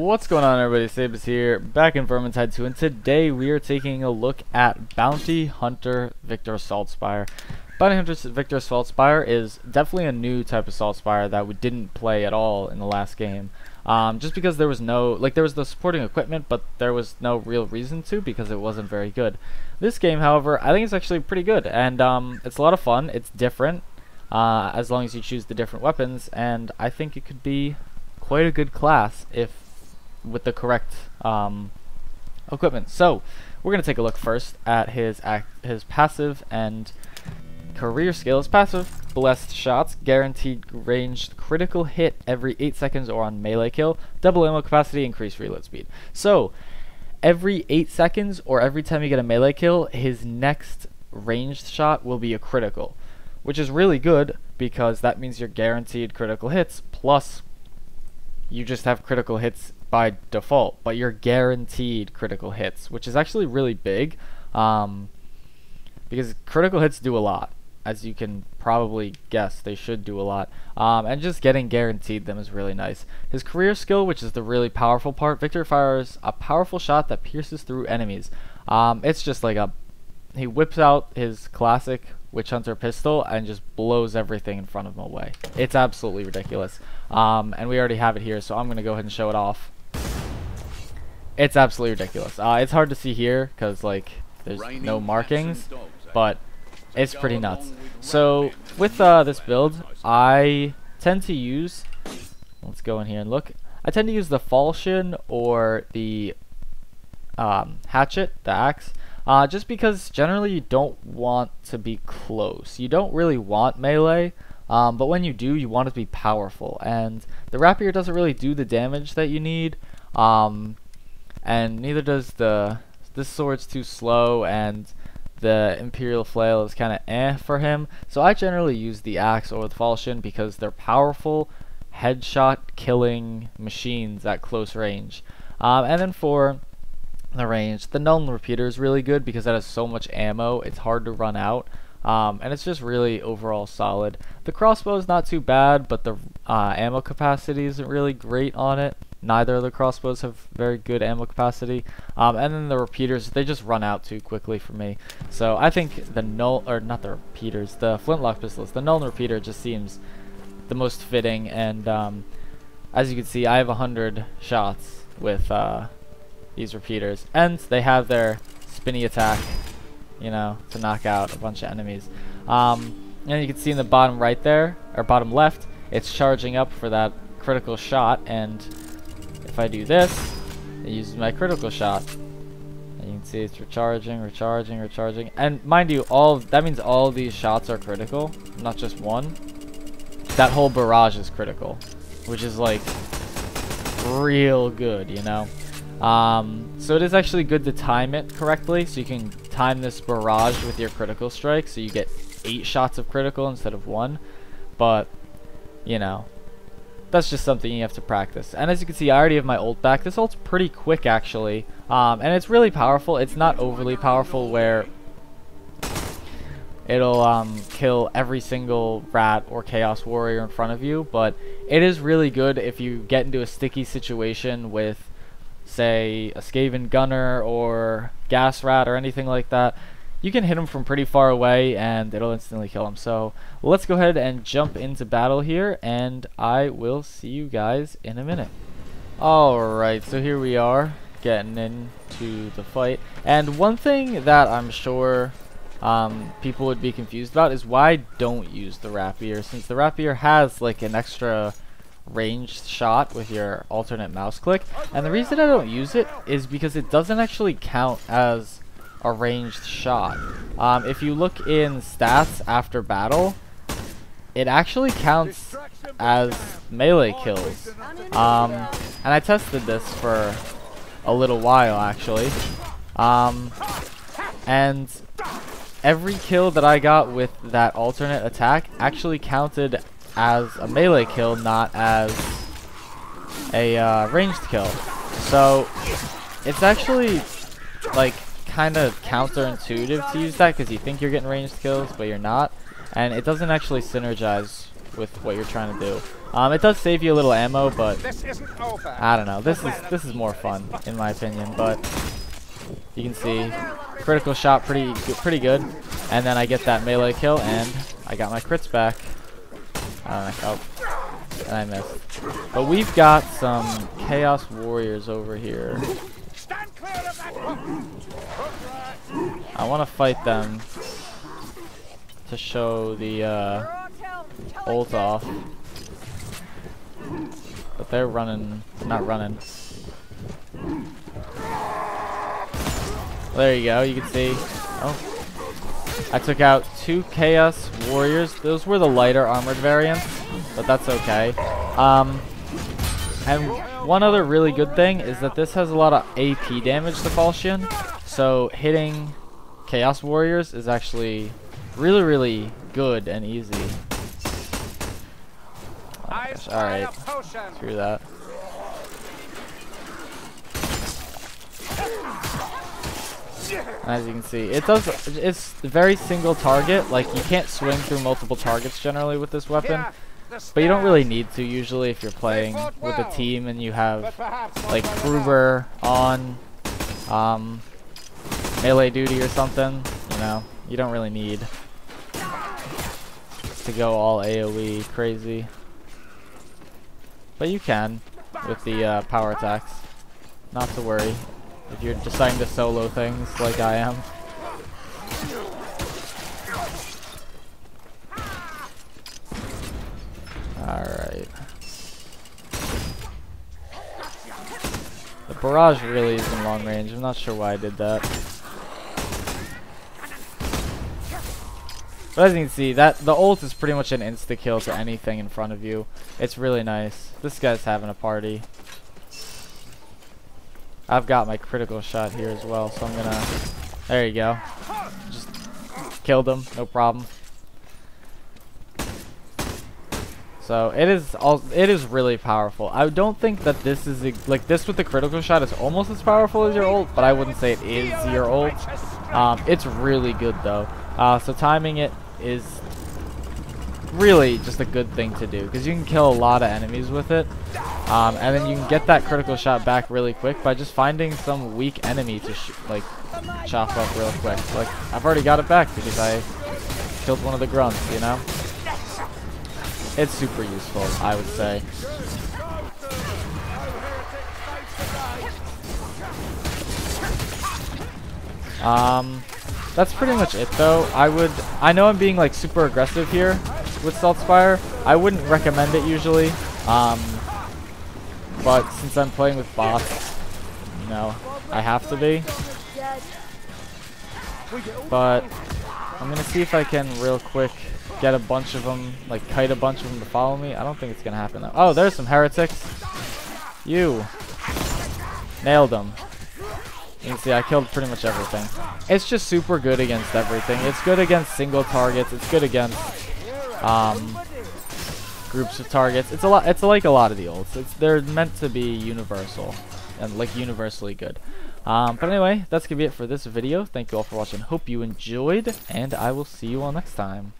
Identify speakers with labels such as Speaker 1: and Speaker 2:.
Speaker 1: What's going on, everybody? Sabus here, back in Vermintide 2, and today we are taking a look at Bounty Hunter Victor Saltspire. Bounty Hunter Victor Saltspire is definitely a new type of Saltspire that we didn't play at all in the last game. Just because there was no, there was the supporting equipment, but there was no real reason to because it wasn't very good. This game, however, I think it's actually pretty good, and it's a lot of fun. It's different, as long as you choose the different weapons, and I think it could be quite a good class if with the correct equipment. So we're gonna take a look first at his passive and career skill. His passive: blessed shots, guaranteed ranged critical hit every 8 seconds or on melee kill, double ammo capacity, increased reload speed. So every 8 seconds or every time you get a melee kill, his next ranged shot will be a critical, which is really good because that means you're guaranteed critical hits, plus you just have critical hits by default, but you're guaranteed critical hits, which is actually really big, because critical hits do a lot. As you can probably guess, they should do a lot, and just getting guaranteed them is really nice. His career skill, which is the really powerful part: Victor fires a powerful shot that pierces through enemies. It's just like he whips out his classic Witch Hunter pistol and just blows everything in front of him away. It's absolutely ridiculous. And we already have it here, so I'm going to go ahead and show it off. It's absolutely ridiculous. It's hard to see here because there's no markings, but it's pretty nuts. So with this build, I tend to use, let's go in here and look, I tend to use the falchion or the hatchet, the axe. Just because generally you don't want to be close. You don't really want melee, but when you do, you want it to be powerful. And the rapier doesn't really do the damage that you need, and neither does this sword's too slow, and the Imperial Flail is kind of for him. So I generally use the axe or the falchion because they're powerful, headshot killing machines at close range. And then for the range, the Null Repeater is really good because that has so much ammo, it's hard to run out, and it's just really overall solid. The crossbow is not too bad, but the ammo capacity isn't really great on it. Neither of the crossbows have very good ammo capacity, and then the repeaters, they just run out too quickly for me. So I think the the flintlock pistols, the Null Repeater just seems the most fitting, and as you can see, I have 100 shots with these repeaters, and they have their spinny attack, to knock out a bunch of enemies. And you can see in the bottom right there, or bottom left, it's charging up for that critical shot, and if I do this, it uses my critical shot. And you can see it's recharging, and mind you, that means all these shots are critical, not just one. That whole barrage is critical, which is real good, so it is actually good to time it correctly, so you can time this barrage with your critical strike, so you get 8 shots of critical instead of 1. But that's just something you have to practice. And as you can see, I already have my ult back. This ult's pretty quick actually, and it's really powerful. It's not overly powerful where it'll kill every single rat or chaos warrior in front of you, but it is really good if you get into a sticky situation with, say, a Skaven gunner or gas rat or anything like that. You can hit him from pretty far away and it'll instantly kill him. So let's go ahead and jump into battle here, and I will see you guys in a minute. Alright, so here we are getting into the fight, and one thing that I'm sure people would be confused about is why I don't use the rapier, since the rapier has an extra ranged shot with your alternate mouse click. And the reason I don't use it is because it doesn't actually count as a ranged shot. If you look in stats after battle, it actually counts as melee kills, and I tested this for a little while actually, and every kill that I got with that alternate attack actually counted as a melee kill, not as a ranged kill. So it's actually kind of counterintuitive to use that because you think you're getting ranged kills, but you're not, and it doesn't actually synergize with what you're trying to do. It does save you a little ammo, but I don't know. This is more fun in my opinion. But you can see critical shot pretty good, and then I get that melee kill, and I got my crits back. Oh, and I missed. But we've got some Chaos Warriors over here. I want to fight them to show the ult off, but they're running, not running. There you go, you can see. Oh, I took out 2 Chaos Warriors. Those were the lighter armored variants, but that's okay. And one other really good thing is that this has a lot of AP damage to Falchion, so hitting Chaos Warriors is actually really good and easy. Oh gosh, alright, screw that. As you can see, it's very single target. Like, you can't swing through multiple targets generally with this weapon, but you don't really need to usually if you're playing with a team and you have like Kruber on melee duty or something. You know, you don't really need to go all AoE crazy, but you can with the power attacks. Not to worry if you're deciding to solo things like I am. Alright. The barrage really is in long range. I'm not sure why I did that. But as you can see, the ult is pretty much an insta-kill to anything in front of you. It's really nice. This guy's having a party. I've got my critical shot here as well, so I'm gonna... There you go. Just killed him, no problem. So it is really powerful. I don't think that this is like this with the critical shot is almost as powerful as your ult, but I wouldn't say it is your ult. It's really good though. So timing it is really just a good thing to do because you can kill a lot of enemies with it, and then you can get that critical shot back really quick by just finding some weak enemy to like chop up real quick. Like, I've already got it back because I killed one of the grunts, you know? It's super useful, I would say. That's pretty much it though. I know I'm being like super aggressive here with Saltspire. I wouldn't recommend it usually, but since I'm playing with bots, you know, I have to be. But I'm gonna see if I can real quick get a bunch of them, like kite a bunch of them to follow me. I don't think it's gonna happen though. Oh, there's some heretics. You nailed them. You can see I killed pretty much everything. It's just super good against everything. It's good against single targets. It's good against groups of targets. It's like a lot of the ults. They're meant to be universal and like universally good. But anyway, that's gonna be it for this video. Thank you all for watching. Hope you enjoyed, and I will see you all next time.